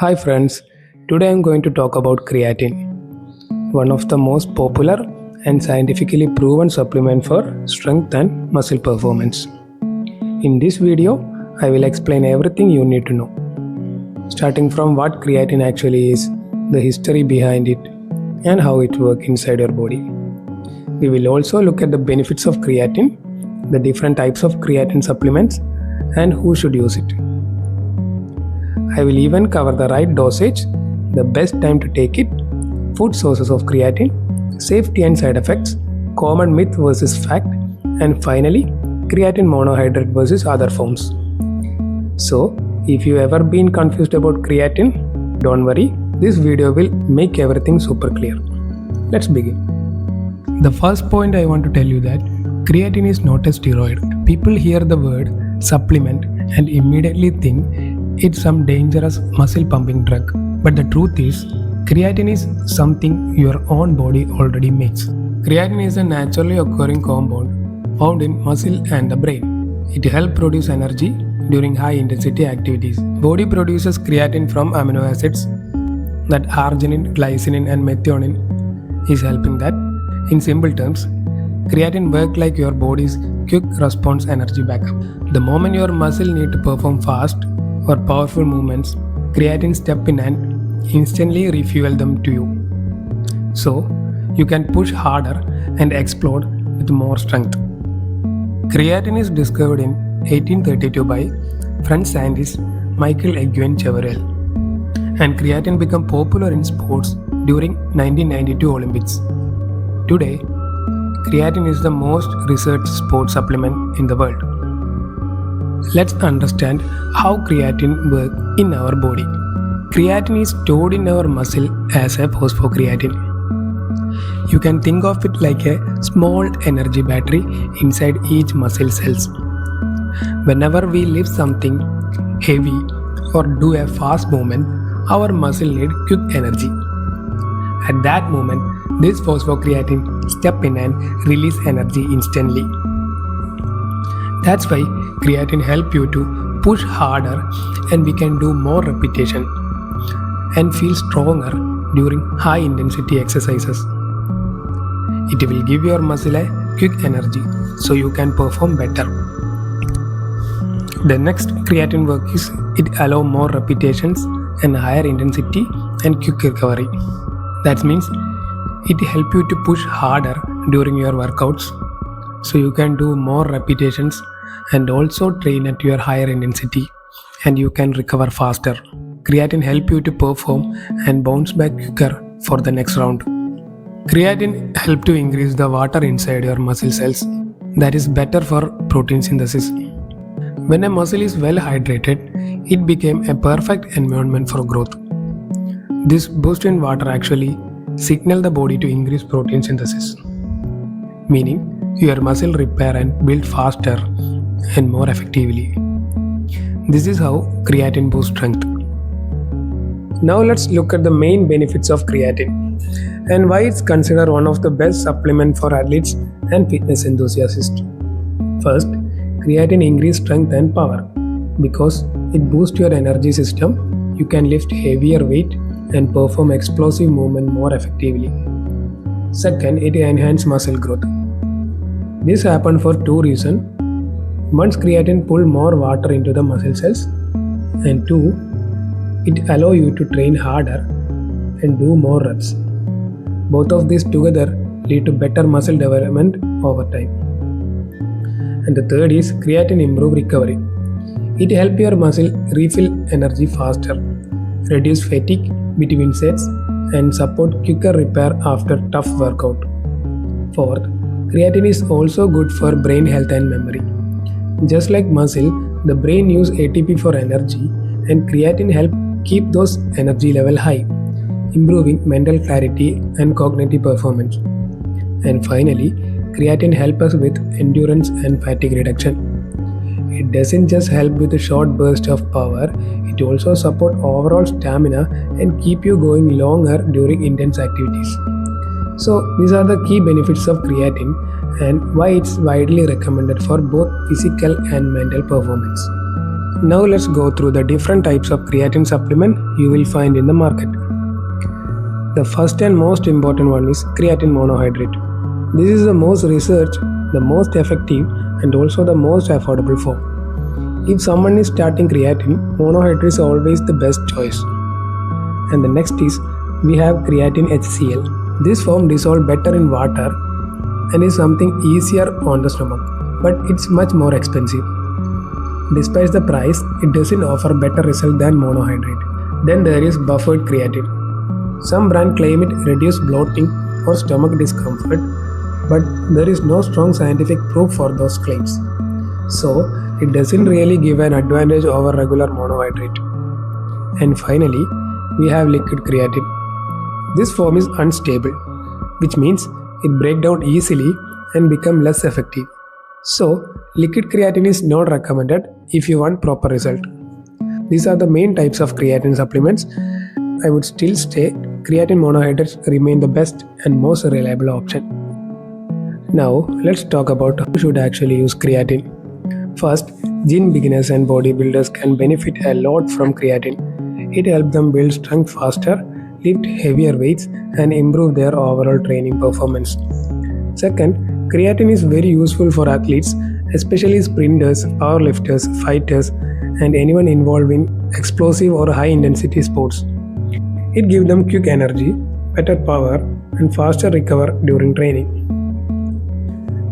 Hi friends, today I'm going to talk about creatine, one of the most popular and scientifically proven supplement for strength and muscle performance. In this video, I will explain everything you need to know, starting from what creatine actually is, the history behind it, and how it works inside your body. We will also look at the benefits of creatine, the different types of creatine supplements, and who should use it. I will even cover the right dosage, the best time to take it, food sources of creatine, safety and side effects, common myth versus fact, and finally, creatine monohydrate versus other forms. So, if you ever been confused about creatine, don't worry, this video will make everything super clear. Let's begin. The first point I want to tell you that creatine is not a steroid. People hear the word supplement and immediately think it's some dangerous muscle pumping drug. But the truth is, creatine is something your own body already makes. Creatine is a naturally occurring compound found in muscle and the brain. It helps produce energy during high intensity activities. Body produces creatine from amino acids that arginine, glycine and methionine is helping that. In simple terms, creatine works like your body's quick response energy backup. The moment your muscle need to perform fast or powerful movements, creatine step in and instantly refuel them to you. So, you can push harder and explode with more strength. Creatine is discovered in 1832 by French scientist Michael Chevreul, and creatine became popular in sports during 1992 Olympics. Today, creatine is the most researched sports supplement in the world. Let's understand how creatine works in our body. Creatine is stored in our muscle as a phosphocreatine. You can think of it like a small energy battery inside each muscle cells. Whenever we lift something heavy or do a fast movement, our muscle need quick energy. At that moment, this phosphocreatine step in and release energy instantly. That's why creatine help you to push harder and we can do more repetition and feel stronger during high intensity exercises. It will give your muscle a quick energy so you can perform better. The next creatine work is it allow more repetitions and higher intensity and quick recovery. That means it help you to push harder during your workouts so you can do more repetitions and also train at your higher intensity and you can recover faster. Creatine help you to perform and bounce back quicker for the next round. Creatine help to increase the water inside your muscle cells. That is better for protein synthesis. When a muscle is well hydrated, it became a perfect environment for growth. This boost in water actually signal the body to increase protein synthesis, meaning your muscle repair and build faster and more effectively. This is how creatine boosts strength. Now let's look at the main benefits of creatine and why it's considered one of the best supplements for athletes and fitness enthusiasts. First, creatine increases strength and power. Because it boosts your energy system, you can lift heavier weight and perform explosive movement more effectively. Second, it enhances muscle growth. This happens for two reasons. One, creatine pulls more water into the muscle cells, and two, it allows you to train harder and do more reps. Both of these together lead to better muscle development over time. And the third is creatine improves recovery. It helps your muscle refill energy faster, reduce fatigue between sets, and support quicker repair after tough workout. Fourth, creatine is also good for brain health and memory. Just like muscle, the brain uses ATP for energy, and creatine helps keep those energy level high, improving mental clarity and cognitive performance. And finally, creatine helps us with endurance and fatigue reduction. It doesn't just help with a short burst of power, it also supports overall stamina and keep you going longer during intense activities. So these are the key benefits of creatine and why it's widely recommended for both physical and mental performance. Now let's go through the different types of creatine supplement you will find in the market. The first and most important one is creatine monohydrate. This is the most researched, the most effective, and also the most affordable form. If someone is starting creatine, monohydrate is always the best choice. And the next is we have creatine HCl. This form dissolves better in water and is something easier on the stomach, but it's much more expensive. Despite the price, it doesn't offer better result than monohydrate. Then there is buffered creatine. Some brands claim it reduces bloating or stomach discomfort, but there is no strong scientific proof for those claims. So, it doesn't really give an advantage over regular monohydrate. And finally, we have liquid creatine. This form is unstable, which means it breaks down easily and becomes less effective. So, liquid creatine is not recommended if you want proper result. These are the main types of creatine supplements. I would still say creatine monohydrates remain the best and most reliable option. Now, let's talk about who should actually use creatine. First, gym beginners and bodybuilders can benefit a lot from creatine. It helps them build strength faster, lift heavier weights, and improve their overall training performance. Second, creatine is very useful for athletes, especially sprinters, powerlifters, fighters, and anyone involved in explosive or high intensity sports. It gives them quick energy, better power, and faster recovery during training.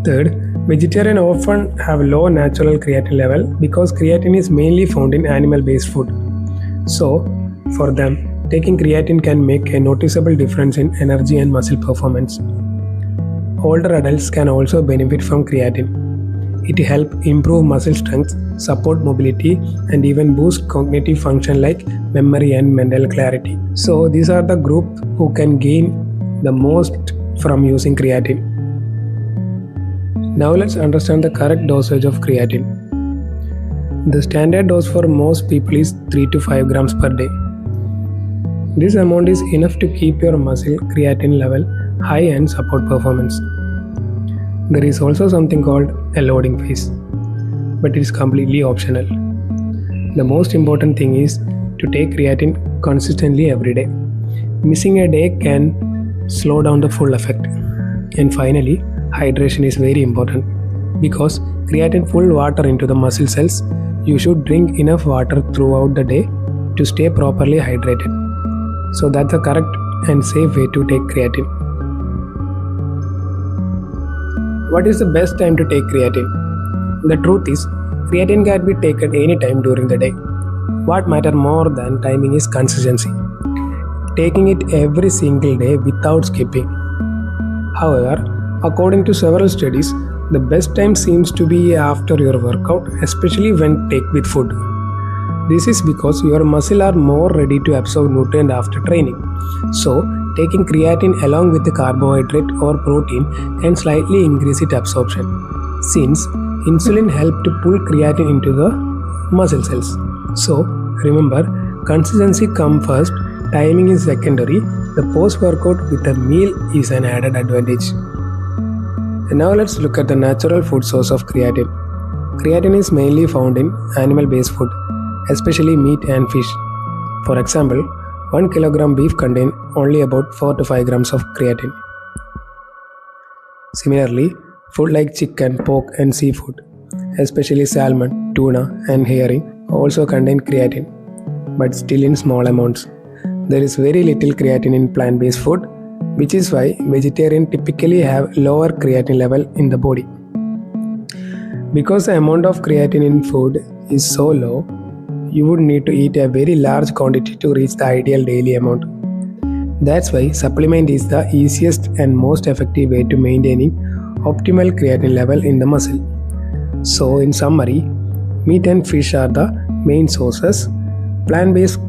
Third, vegetarians often have low natural creatine level because creatine is mainly found in animal-based food. So, for them, taking creatine can make a noticeable difference in energy and muscle performance. Older adults can also benefit from creatine. It helps improve muscle strength, support mobility, and even boost cognitive function like memory and mental clarity. So these are the group who can gain the most from using creatine. Now let's understand the correct dosage of creatine. The standard dose for most people is 3 to 5 grams per day. This amount is enough to keep your muscle creatine level high and support performance. There is also something called a loading phase, but it is completely optional. The most important thing is to take creatine consistently every day. Missing a day can slow down the full effect. And finally, hydration is very important because creatine pulls water into the muscle cells. You should drink enough water throughout the day to stay properly hydrated. So that's a correct and safe way to take creatine. What is the best time to take creatine? The truth is, creatine can be taken any time during the day. What matters more than timing is consistency. Taking it every single day without skipping. However, according to several studies, the best time seems to be after your workout, especially when taken with food. This is because your muscles are more ready to absorb nutrients after training. So, taking creatine along with the carbohydrate or protein can slightly increase its absorption, since insulin helps to pull creatine into the muscle cells. So, remember, consistency comes first, timing is secondary, the post-workout with a meal is an added advantage. And now let's look at the natural food source of creatine. Creatine is mainly found in animal-based food, especially meat and fish. For example, 1 kilogram beef contains only about 4 to 5 grams of creatine. Similarly, food like chicken, pork, and seafood, especially salmon, tuna, and herring, also contain creatine, but still in small amounts. There is very little creatine in plant-based food, which is why vegetarians typically have lower creatine level in the body. Because the amount of creatine in food is so low, you would need to eat a very large quantity to reach the ideal daily amount. That's why supplement is the easiest and most effective way to maintaining optimal creatine level in the muscle. So in summary, meat and fish are the main sources. Plant-based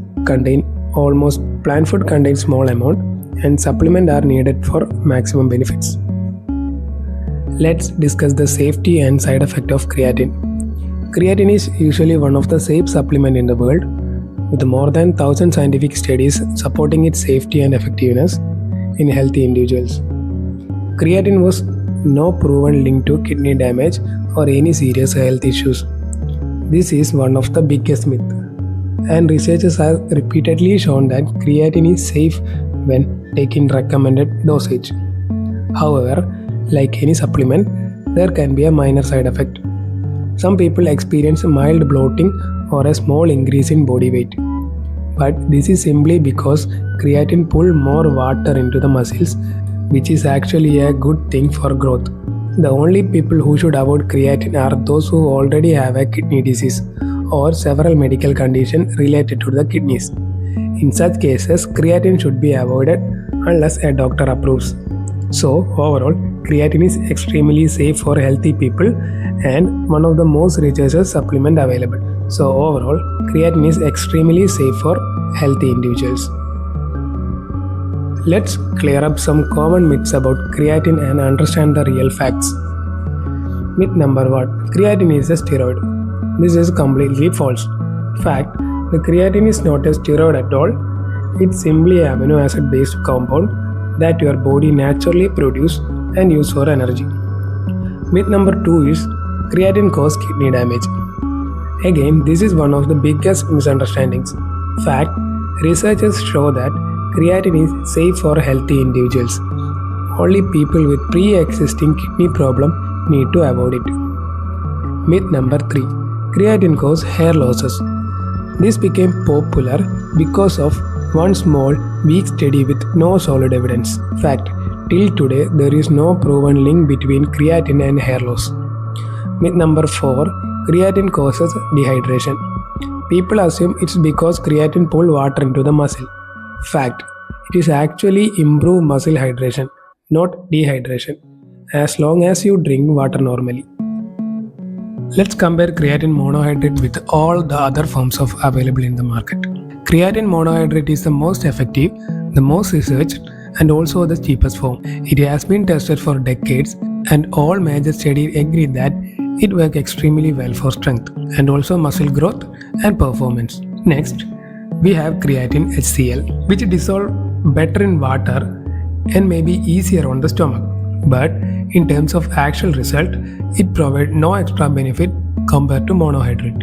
plant food contains small amount, and supplements are needed for maximum benefits. Let's discuss the safety and side effect of creatine. Creatine is usually one of the safe supplements in the world, with more than 1,000 scientific studies supporting its safety and effectiveness in healthy individuals. Creatine was no proven link to kidney damage or any serious health issues. This is one of the biggest myths, and researchers have repeatedly shown that creatine is safe when taking recommended dosage. However, like any supplement, there can be a minor side effect. Some people experience mild bloating or a small increase in body weight. But this is simply because creatine pulls more water into the muscles, which is actually a good thing for growth. The only people who should avoid creatine are those who already have a kidney disease or several medical conditions related to the kidneys. In such cases, creatine should be avoided unless a doctor approves. So, overall, creatine is extremely safe for healthy people and one of the most researched supplement available. So, overall, creatine is extremely safe for healthy individuals. Let's clear up some common myths about creatine and understand the real facts. Myth number 1: creatine is a steroid. This is completely false. Fact: the creatine is not a steroid at all. It's simply an amino acid based compound that your body naturally produces and uses for energy. Myth number 2 is creatine causes kidney damage. Again, this is one of the biggest misunderstandings. Fact: researchers show that creatine is safe for healthy individuals. Only people with pre-existing kidney problem need to avoid it. Myth number 3: creatine causes hair losses. This became popular because of one small, weak study with no solid evidence. Fact: till today there is no proven link between creatine and hair loss. Myth number 4: creatine causes dehydration. People assume it's because creatine pulls water into the muscle. Fact: it is actually improve muscle hydration, not dehydration, as long as you drink water normally. Let's compare creatine monohydrate with all the other forms of available in the market. Creatine monohydrate is the most effective, the most researched, and also the cheapest form. It has been tested for decades, and all major studies agree that it works extremely well for strength and also muscle growth and performance. Next, we have creatine HCl, which dissolves better in water and may be easier on the stomach. But in terms of actual result, it provides no extra benefit compared to monohydrate.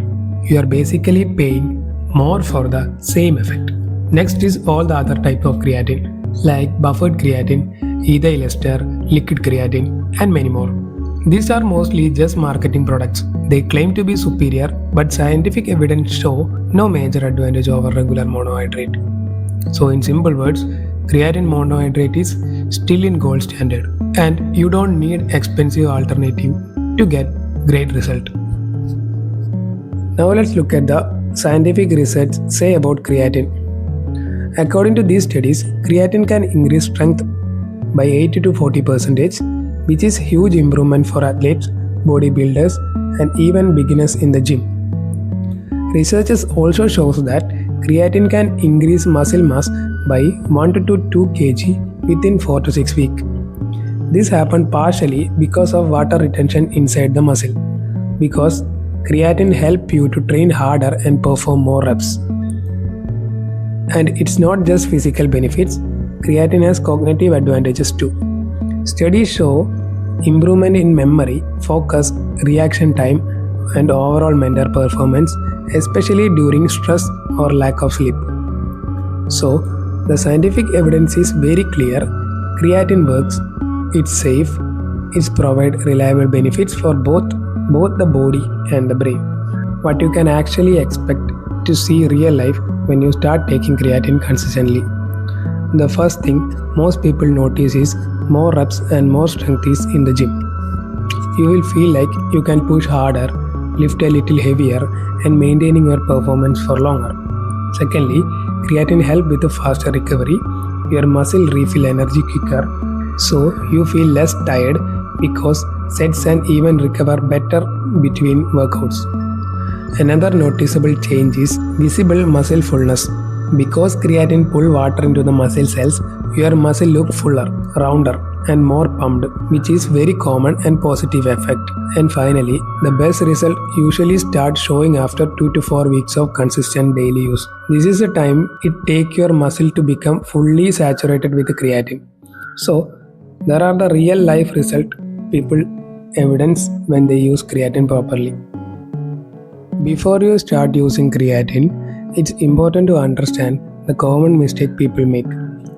You are basically paying more for the same effect. Next is all the other type of creatine like buffered creatine, ethyl ester, liquid creatine, and many more. These are mostly just marketing products. They claim to be superior, but scientific evidence show no major advantage over regular monohydrate. So in simple words, creatine monohydrate is still in gold standard and you don't need expensive alternative to get great result. Now let's look at the scientific research say about creatine. According to these studies, creatine can increase strength by 80 to 40%, which is huge improvement for athletes, bodybuilders, and even beginners in the gym. Researchers also shows that creatine can increase muscle mass by 1 to 2 kg within 4 to 6 weeks. This happened partially because of water retention inside the muscle, because creatine helps you to train harder and perform more reps. And it's not just physical benefits, creatine has cognitive advantages too. Studies show improvement in memory, focus, reaction time, and overall mental performance, especially during stress or lack of sleep. So, the scientific evidence is very clear. Creatine works, it's safe, it provides reliable benefits for both the body and the brain. What you can actually expect to see real life when you start taking creatine consistently. The first thing most people notice is more reps and more strength is in the gym. You will feel like you can push harder, lift a little heavier, and maintaining your performance for longer. Secondly, creatine helps with a faster recovery. Your muscle refill energy quicker, so you feel less tired because sets and even recover better between workouts. Another noticeable change is visible muscle fullness. Because creatine pulls water into the muscle cells, your muscle looks fuller, rounder, and more pumped, which is very common and positive effect. And finally, the best result usually starts showing after 2 to 4 weeks of consistent daily use. This is the time it takes your muscle to become fully saturated with creatine. So, there are the real life result people evidence when they use creatine properly. Before you start using creatine, it's important to understand the common mistake people make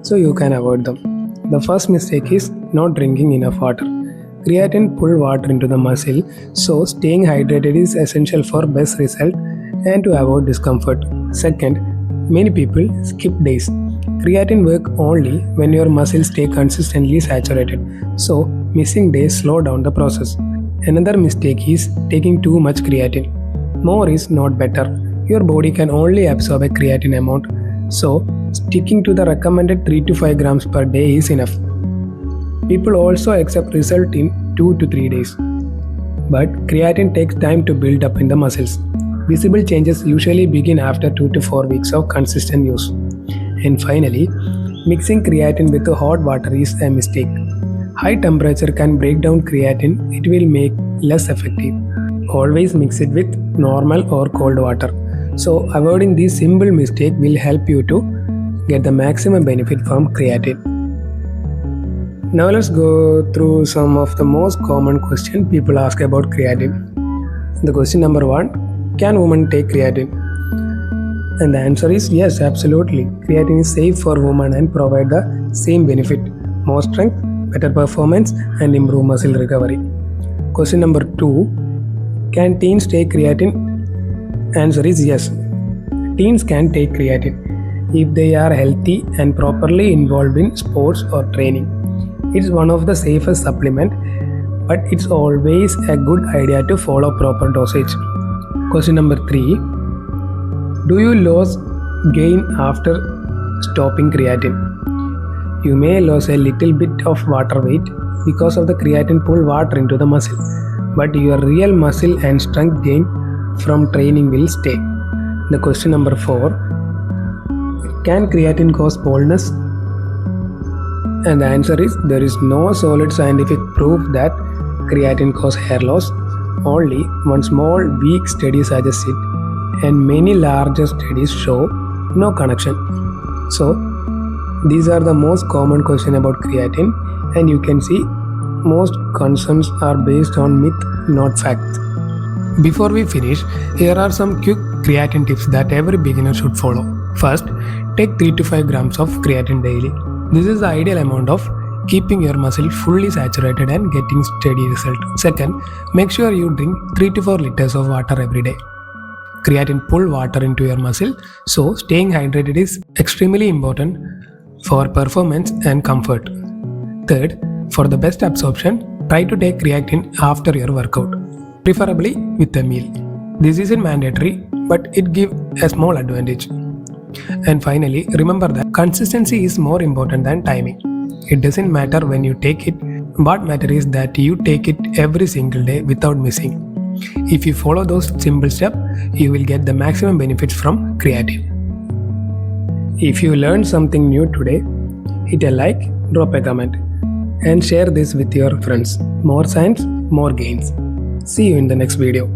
so you can avoid them. The first mistake is not drinking enough water. Creatine pulls water into the muscle, so staying hydrated is essential for best result and to avoid discomfort. Second, many people skip days. Creatine work only when your muscles stay consistently saturated, so missing days slow down the process. Another mistake is taking too much creatine. More is not better. Your body can only absorb a creatine amount, so sticking to the recommended 3 to 5 grams per day is enough. People also accept result in 2 to 3 days. But creatine takes time to build up in the muscles. Visible changes usually begin after 2 to 4 weeks of consistent use. And finally, mixing creatine with hot water is a mistake. High temperature can break down creatine, it will make less effective. Always mix it with normal or cold water. So avoiding this simple mistake will help you to get the maximum benefit from creatine. Now let's go through some of the most common questions people ask about creatine. The question number 1, can women take creatine? And the answer is yes, absolutely. Creatine is safe for women and provide the same benefit: more strength, better performance, and improve muscle recovery. Question number 2, can teens take creatine? Answer is yes. Teens can take creatine if they are healthy and properly involved in sports or training. It's one of the safest supplement, but it's always a good idea to follow proper dosage. Question number 3, do you lose gain after stopping creatine? You may lose a little bit of water weight because of the creatine pull water into the muscle, but your real muscle and strength gain from training will stay. The question number 4, can creatine cause baldness? And the answer is there is no solid scientific proof that creatine causes hair loss. Only one small weak study suggests it, and many larger studies show no connection. So these are the most common questions about creatine, and you can see most concerns are based on myth, not facts. Before we finish, here are some quick creatine tips that every beginner should follow. First, take 3 to 5 grams of creatine daily. This is the ideal amount of keeping your muscle fully saturated and getting steady result. Second, make sure you drink 3 to 4 liters of water every day. Creatine pull water into your muscle, so staying hydrated is extremely important for performance and comfort. Third, for the best absorption, try to take creatine after your workout, preferably with a meal. This isn't mandatory, but it gives a small advantage. And finally, remember that consistency is more important than timing. It doesn't matter when you take it, what matters is that you take it every single day without missing. If you follow those simple steps, you will get the maximum benefits from creatine. If you learned something new today, hit a like, drop a comment, and share this with your friends. More science, more gains. See you in the next video.